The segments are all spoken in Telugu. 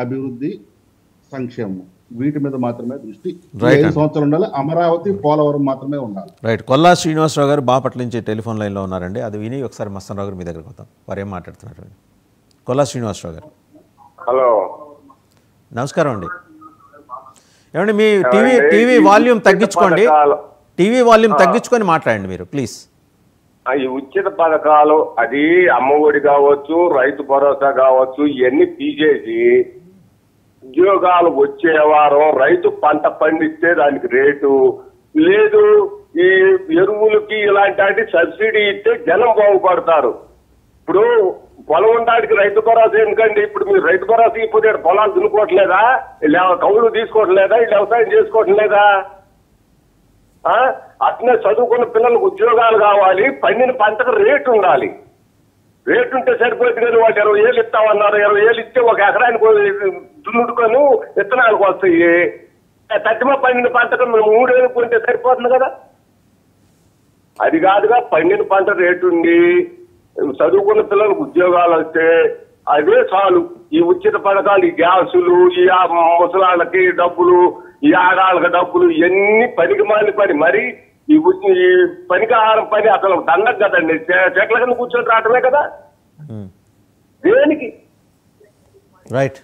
అభివృద్ధి, సంక్షేమం వీటి మీద మాత్రమే దృష్టి. 5 సంవత్సరాలు ఉండాలి. అమరావతి, పోలవరం మాత్రమే ఉండాలి. రైట్. కొల్లా శ్రీనివాసరావు గారు బాపట్ల నుంచి టెలిఫోన్ లైన్లో ఉన్నారండి. అది విని ఒకసారి మస్తానరావు గారు మీ దగ్గరకు వద్దాం. వారు ఏం మాట్లాడుతున్నారు? కొల్లా శ్రీనివాసరావు గారు. హలో, నమస్కారం అండి. ఏమండి మీ టీవీ వాల్యూమ్ తగ్గించుకోండి. టీవీ వాల్యూమ్ తగ్గించుకొని మాట్లాడండి మీరు ప్లీజ్. ఈ ఉచిత పథకాలు, అది అమ్మఒడి కావచ్చు, రైతు భరోసా కావచ్చు, ఇవన్నీ తీసేసి ఉద్యోగాలు వచ్చే వారం రైతు పంట పండిస్తే దానికి రేటు లేదు. ఈ ఎరువులకి ఇలాంటి సబ్సిడీ ఇస్తే జనం బాగుపడతారు. ఇప్పుడు పొలం ఉండడానికి రైతు భరోసా ఎందుకండి? ఇప్పుడు మీరు రైతు భరోసా ఇప్పుడు పొలాలు దున్నుకోవట్లేదా? కౌలు తీసుకోవట్లేదా? వీళ్ళు వ్యవసాయం చేసుకోవటం లేదా? అట్నే చదువుకున్న పిల్లలకు ఉద్యోగాలు కావాలి, పండిన పంటకు రేటు ఉండాలి. రేటు ఉంటే సరిపోతుంది. కానీ వాళ్ళు 20 ఏళ్ళు ఇస్తామన్నారు. 20 ఏళ్ళు ఇస్తే ఒక ఎకరానికి దున్నుడుకొని విత్తనాలకు వస్తాయి. తగ్గిమ పండిన పంటకు 3 ఏళ్ళు కొంటే సరిపోతుంది కదా. అది కాదుగా, పండిన పంట రేటు ఉండి చదువుకున్న పిల్లలకు ఉద్యోగాలు వస్తే అదే చాలు. ఈ ఉచిత పథకాలు, ఈ గ్యాసులు, ఈ ముసలాళ్ళకి డబ్బులు, ఈ ఆడాళ్ళకి డబ్బులు, ఇవన్నీ పనికి మాలి పని. మరి ఈ పనికాహారం పని అసలు దండకు కదండి. చెట్ల కింద కూర్చొని రావటమే కదా. దేనికి? రైట్.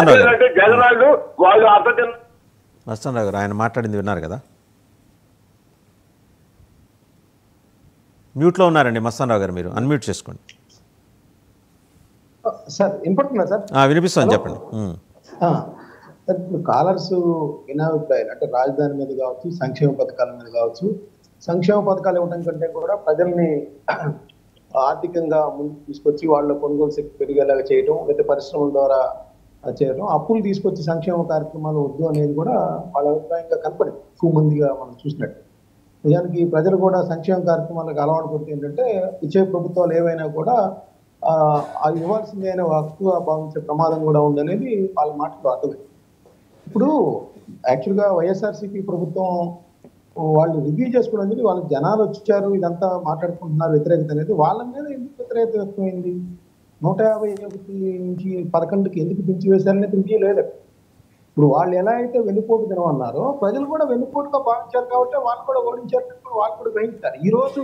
అంటే జగనాళ్ళు వాళ్ళు అర్థం. మస్తానరావు గారు ఆయన మాట్లాడింది విన్నారు కదా. మ్యూట్లో ఉన్నారండి మస్తానరావు గారు, మీరు అన్మ్యూట్ చేసుకోండి. సార్ వినపడుతుందా సార్? వినిపిస్తుంది, చెప్పండి. ఇప్పుడు కాలర్స్ వినాభిప్రాయాలు అంటే రాజధాని మీద కావచ్చు, సంక్షేమ పథకాల మీద కావచ్చు. సంక్షేమ పథకాలు ఇవ్వడం కంటే కూడా ప్రజల్ని ఆర్థికంగా ముందుకు తీసుకొచ్చి వాళ్ళ కొనుగోలు శక్తి పెరిగేలాగా చేయడం, లేకపోతే పరిశ్రమల ద్వారా చేయడం, అప్పులు తీసుకొచ్చి సంక్షేమ కార్యక్రమాలు వద్దు అనేది కూడా వాళ్ళ అభిప్రాయంగా కనపడింది ఎక్కువ మందిగా మనం చూసినట్టు. నిజానికి ప్రజలు కూడా సంక్షేమ కార్యక్రమాలకు అలవాటు పడితే ఏంటంటే ఇచ్చే ప్రభుత్వాలు ఏవైనా కూడా అది ఇవ్వాల్సిందే అనే హక్కుగా భావించే ప్రమాదం కూడా ఉందనేది వాళ్ళ మాటలు అర్థమైంది. ఇప్పుడు యాక్చువల్గా వైఎస్ఆర్సీపీ ప్రభుత్వం వాళ్ళు రివ్యూ చేసుకోవడం అనేది, వాళ్ళకి జనాలు వచ్చారు ఇదంతా మాట్లాడుకుంటున్నారు వ్యతిరేకత అనేది, వాళ్ళ మీద ఎందుకు వ్యతిరేకత వ్యక్తమైంది? 151 నుంచి 11కి ఎందుకు దించి వేశారనేది రివ్యూ లేదు. ఇప్పుడు వాళ్ళు ఎలా అయితే వెన్నుపోటు తినమన్నారో ప్రజలు కూడా వెన్నుపోటుగా భావించారు కాబట్టి వాళ్ళు కూడా ఓడించారు, వాళ్ళు కూడా గ్రహించారు. ఈ రోజు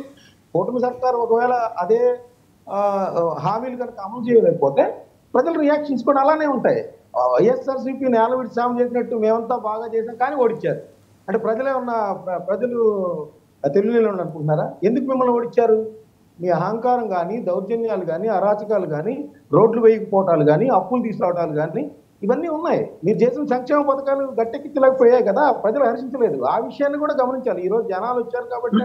కూటమి సర్కారు ఒకవేళ అదే హామీలు కనుక అమలు చేయలేకపోతే ప్రజల రియాక్షన్స్ కూడా అలానే ఉంటాయి. వైఎస్ఆర్సీపీ నేలవిడి సాయం చేసినట్టు మేమంతా బాగా చేసాం కానీ ఓడించారు అంటే ప్రజలు తెలివిలో అనుకుంటున్నారా? ఎందుకు మిమ్మల్ని ఓడించారు? మీ అహంకారం కానీ, దౌర్జన్యాలు కానీ, అరాచకాలు కానీ, రోడ్లు వేయకపోవటాలు కానీ, అప్పులు తీసుకురావటాలు కానీ ఇవన్నీ ఉన్నాయి. మీరు చేసిన సంక్షేమ పథకాలు గట్టెక్కించలేకపోయాయి కదా, ప్రజలు హర్షించలేదు. ఆ విషయాన్ని కూడా గమనించాలి. ఈ రోజు జనాలు వచ్చారు కాబట్టి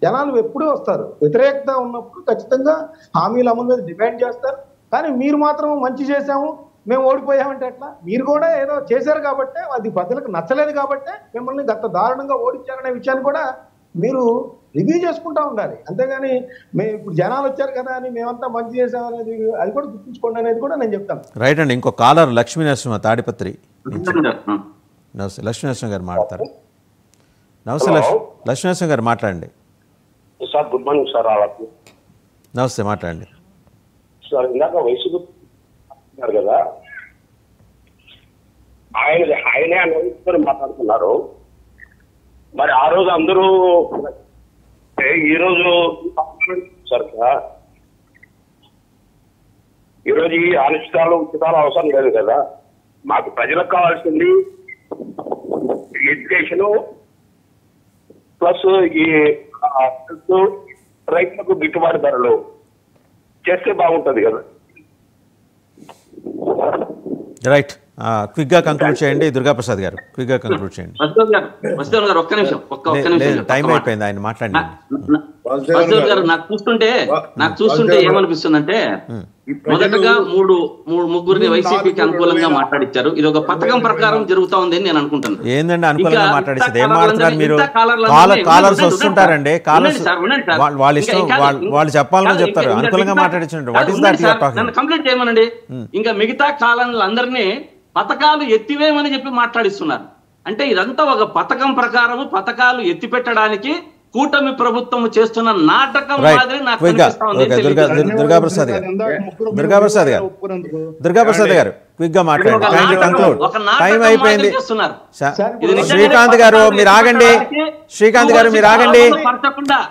జనాలు ఎప్పుడూ వస్తారు. వ్యతిరేకత ఉన్నప్పుడు ఖచ్చితంగా హామీల అమలు మీద డిమాండ్ చేస్తారు. కానీ మీరు మాత్రం మంచి చేశాము, మేము ఓడిపోయామంటే ఎట్లా? మీరు కూడా ఏదో చేశారు కాబట్టి, అది ప్రజలకు నచ్చలేదు కాబట్టి మిమ్మల్ని గత దారుణంగా ఓడించారనే విషయాన్ని కూడా మీరు రివ్యూ చేసుకుంటా ఉండాలి. అంతేగాని మేము ఇప్పుడు జనాలు వచ్చారు కదా అని మేమంతా మంచి చేసామనేది అది కూడా గుర్తుంచుకోండి అనేది కూడా నేను చెప్తాను. రైట్ అండి. ఇంకో కాలర్ లక్ష్మీ నరసింహ తాడిపత్రి. నమస్తే లక్ష్మీ నరసింహ గారు మాట్లాడతారు. నమస్తే లక్ష్మీ నరసింహ గారు మాట్లాడండి. Sir good morning sir. నమస్తే, మాట్లాడండి సార్. ఇందాక వయసు కదా, ఆయనే అనుభవించుకొని మాట్లాడుతున్నారు. మరి ఆ రోజు అందరూ ఈరోజు సార్ ఈరోజు ఈ అనిశ్చితాలు ఉచితాలు అవసరం లేదు కదా. మాకు ప్రజలకు కావాల్సింది ఎడ్యుకేషను ప్లస్ ఈ రైతులకు గిట్టుబాటు ధరలు చేస్తే బాగుంటుంది కదా. రైట్. క్విక్గా కంక్లూడ్ చేయండి దుర్గాప్రసాద్ గారు, క్విక్గా కంక్లూడ్ చేయండి. టైం అయిపోయింది, ఆయన మాట్లాడండి. నాకు చూస్తుంటే ఏమనిపిస్తుందంటే, మొదటగా ముగ్గురిని వైసీపీకి అనుకూలంగా మాట్లాడించారు. ఇది ఒక పథకం ప్రకారం జరుగుతా ఉంది అని నేను అనుకుంటున్నాను. ఏందండి అనుకూలంగా మాట్లాడేది? ఏం మాట్లాడుతున్నారు మీరు? కాలర్స్ వస్తుంటారండి, కాలర్స్ వాళ్ళ ఇష్టం, వాళ్ళు చెప్పాలని చెప్తారు. అనుకూలంగా మాట్లాడించండి. What is that you are talking? నన్ను కంప్లీట్ చేయమనండి. ఇంకా మిగతా కాలందరినీ పథకాలు ఎత్తివేయమని చెప్పి మాట్లాడిస్తున్నారు. అంటే ఇదంతా ఒక పథకం ప్రకారము పథకాలు ఎత్తిపెట్టడానికి కూటమి ప్రభుత్వం చేస్తున్న నాటకం Right. మాదిరి నాకు Quick గా. కనిపిస్తా ఉంది. Okay. దుర్గాప్రసాద్ గారు దుర్గాప్రసాద్ గారు క్విక్ గా మాట్లాడండి. ఒక Kindly నాటకం, conclude. ఒక నాటకం టైం మాదిరి అయిపోయింది. చేస్తున్నారు. ఇది శ్రీకాంత్ గారు మీరు ఆగండి. శ్రీకాంత్ గారు మీరు ఆగండి.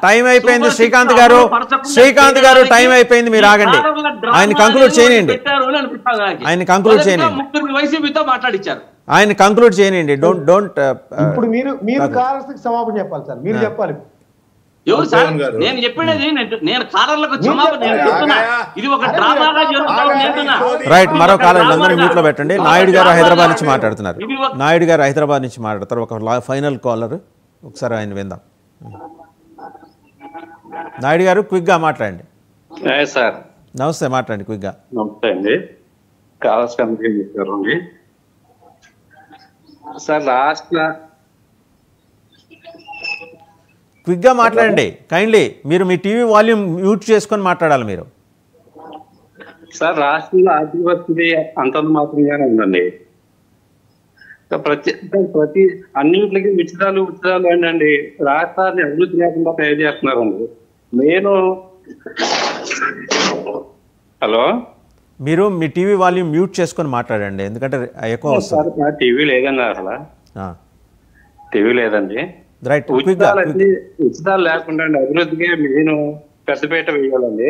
టైం అయిపోయింది. శ్రీకాంత్ గారు టైం అయిపోయింది, మీరు ఆగండి. ఆయన కంక్లూడ్ చేయండి. ఆయన కంక్లూడ్ చేయండి. వైసీపీతో మాట్లాడించారు. ఆయన కంక్లూడ్ చేయండి. డోంట్ ఇప్పుడు మీరు కాలర్స్కి క్షమాపణ చెప్పాలి సార్, మీరు చెప్పాలి. ఎవరు సార్? నేను చెప్పినది నేను కాలర్లకు క్షమాపణ నేను చెప్తున్నా. ఇది ఒక డ్రామాగా జరుగుతున్నా. రైట్. మరో కాలర్ అందరూ మ్యూట్ లో పెట్టండి. నాయుడు గారు హైదరాబాద్ నుంచి మాట్లాడుతున్నారు. నాయుడు గారు హైదరాబాద్ నుంచి మాట్లాడతారు. ఒక ఫైనల్ కాలర్, ఒకసారి ఆయన విందాం. నాయుడు గారు క్విక్ గా మాట్లాడండి. సార్ నమస్తే, మాట్లాడండి క్విక్ గా. నమస్తే అండి. కాలర్స్ కమిటీ చెప్పారండి సార్. రాష్ట్ర క్విక్ గా మాట్లాడండి కైండ్లీ. మీరు మీ టీవీ వాల్యూమ్ మ్యూట్ చేసుకొని మాట్లాడాలి మీరు. సార్ రాష్ట్రంలో ఆర్థిక పరిస్థితి అంతంత మాత్రంగానే ఉందండి. ప్రతి అన్నింటికి ఉచితాలు ఏంటండి, రాష్ట్రాన్ని అభివృద్ధి లేకుండా తయారు చేస్తున్నారండి. నేను హలో మీరు మీ టీవీ వాల్యూమ్ మ్యూట్ చేసుకొని మాట్లాడండి, ఎందుకంటే ఎక్కువ వస్తుంది. టీవీ లేదండి, అసలు టీవీ లేదండి. రైట్. ఉచితాలు లేకుండా అభివృద్ధికి నేను పెద్దపీట వేయాలండి.